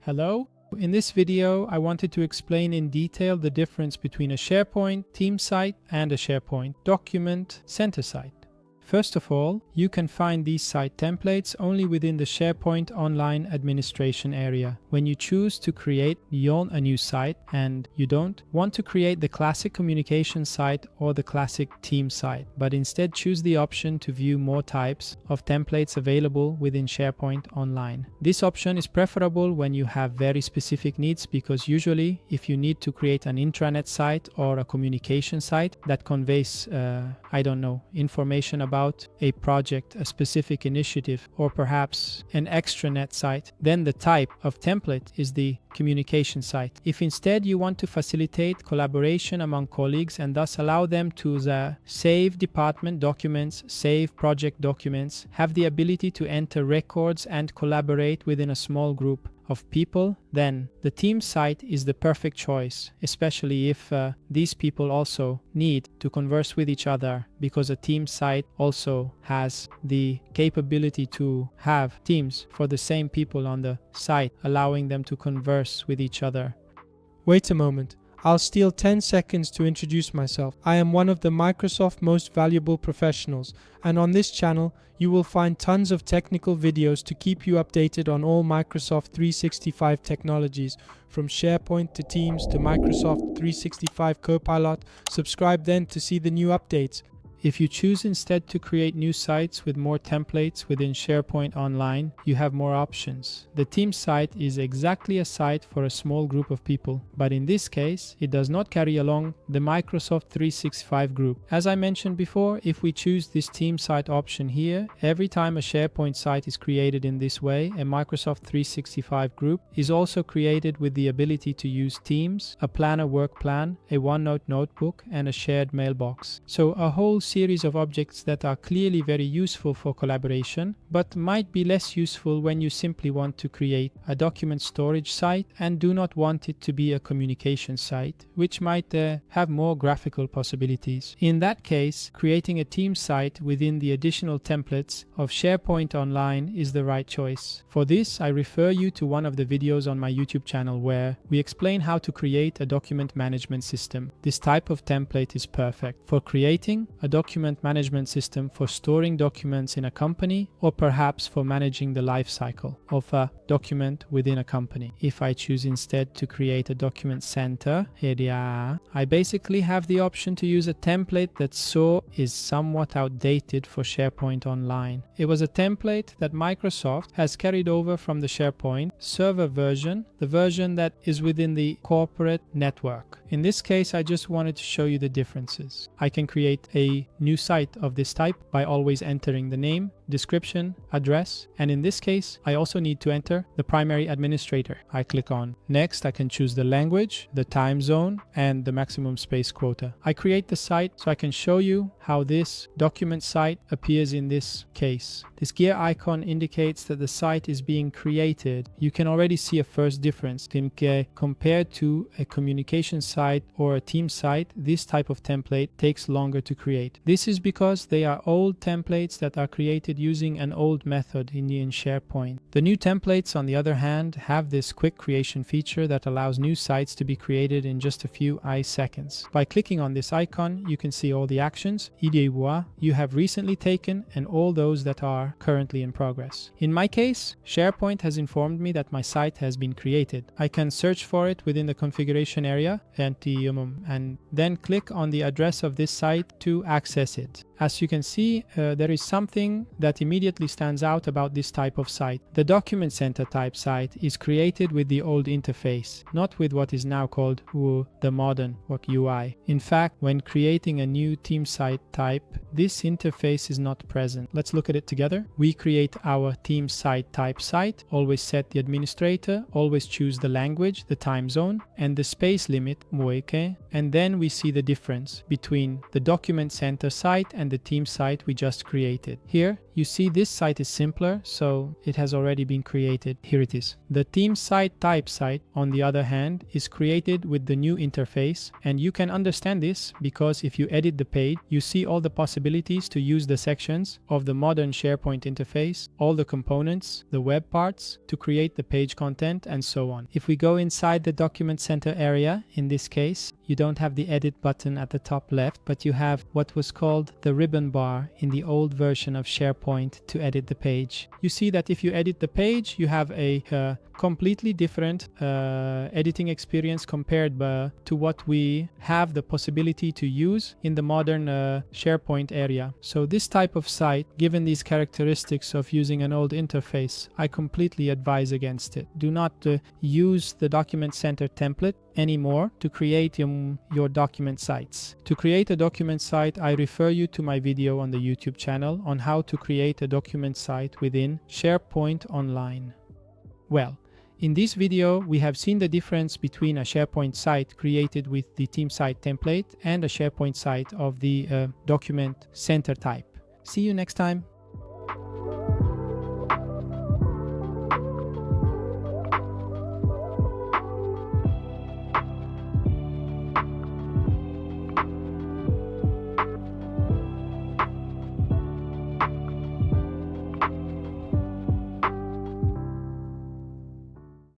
Hello. In this video, I wanted to explain in detail the difference between a SharePoint Team Site and a SharePoint Document Center site. First of all, you can find these site templates only within the SharePoint Online Administration area. When you choose to create a new site and you don't want to create the classic communication site or the classic team site, but instead choose the option to view more types of templates available within SharePoint Online. This option is preferable when you have very specific needs, because usually if you need to create an intranet site or a communication site that conveys, information about a project, a specific initiative, or perhaps an extranet site, then the type of template is the communication site. If instead you want to facilitate collaboration among colleagues and thus allow them to save department documents, save project documents, have the ability to enter records and collaborate within a small group of people, then the team site is the perfect choice, especially if these people also need to converse with each other, because a team site also has the capability to have teams for the same people on the site, allowing them to converse with each other. Wait a moment. I'll steal 10 seconds to introduce myself. I am one of the Microsoft Most Valuable Professionals, and on this channel you will find tons of technical videos to keep you updated on all Microsoft 365 technologies, from SharePoint to Teams to Microsoft 365 Copilot. Subscribe then to see the new updates. If you choose instead to create new sites with more templates within SharePoint Online, you have more options. The team site is exactly a site for a small group of people, but in this case, it does not carry along the Microsoft 365 group. As I mentioned before, if we choose this team site option here, every time a SharePoint site is created in this way, a Microsoft 365 group is also created with the ability to use Teams, a planner work plan, a OneNote notebook, and a shared mailbox. So a whole series of objects that are clearly very useful for collaboration, but might be less useful when you simply want to create a document storage site and do not want it to be a communication site, which might have more graphical possibilities. In that case, creating a team site within the additional templates of SharePoint Online is the right choice. For this, I refer you to one of the videos on my YouTube channel where we explain how to create a document management system. This type of template is perfect for creating a document management system for storing documents in a company, or perhaps for managing the life cycle of a document within a company. If I choose instead to create a document center, I basically have the option to use a template that is somewhat outdated for SharePoint Online. It was a template that Microsoft has carried over from the SharePoint server version, the version that is within the corporate network. In this case, I just wanted to show you the differences. I can create a new site of this type by always entering the name, description, address, and in this case, I also need to enter the primary administrator. I click on Next. I can choose the language, the time zone, and the maximum space quota. I create the site so I can show you how this document site appears in this case. This gear icon indicates that the site is being created. You can already see a first difference. Compared to a communication site or a team site, this type of template takes longer to create. This is because they are old templates that are created using an old method in SharePoint. The new templates, on the other hand, have this quick creation feature that allows new sites to be created in just a few seconds. By clicking on this icon, you can see all the actions you have recently taken and all those that are currently in progress. In my case, SharePoint has informed me that my site has been created. I can search for it within the configuration area and then click on the address of this site to access it. As you can see, there is something that immediately stands out about this type of site. The Document Center type site is created with the old interface, not with what is now called the modern UI. In fact, when creating a new team site type, this interface is not present. Let's look at it together. We create our team site type site, always set the administrator, always choose the language, the time zone, and the space limit, and then we see the difference between the Document Center site and the team site we just created. Here, You see this site is simpler, so it has already been created. Here it is. The Team Site type site, on the other hand, is created with the new interface, and you can understand this because if you edit the page, you see all the possibilities to use the sections of the modern SharePoint interface, all the components, the web parts, to create the page content, and so on. If we go inside the Document Center area, in this case, you don't have the edit button at the top left, but you have what was called the ribbon bar in the old version of SharePoint to edit the page. You see that if you edit the page, you have a completely different editing experience compared to what we have the possibility to use in the modern SharePoint area. So this type of site, given these characteristics of using an old interface, I completely advise against it. Do not use the Document Center template anymore to create your document sites. To create a document site, I refer you to my video on the YouTube channel on how to create a document site within SharePoint Online. Well, in this video, we have seen the difference between a SharePoint site created with the Team Site template and a SharePoint site of the Document Center type. See you next time.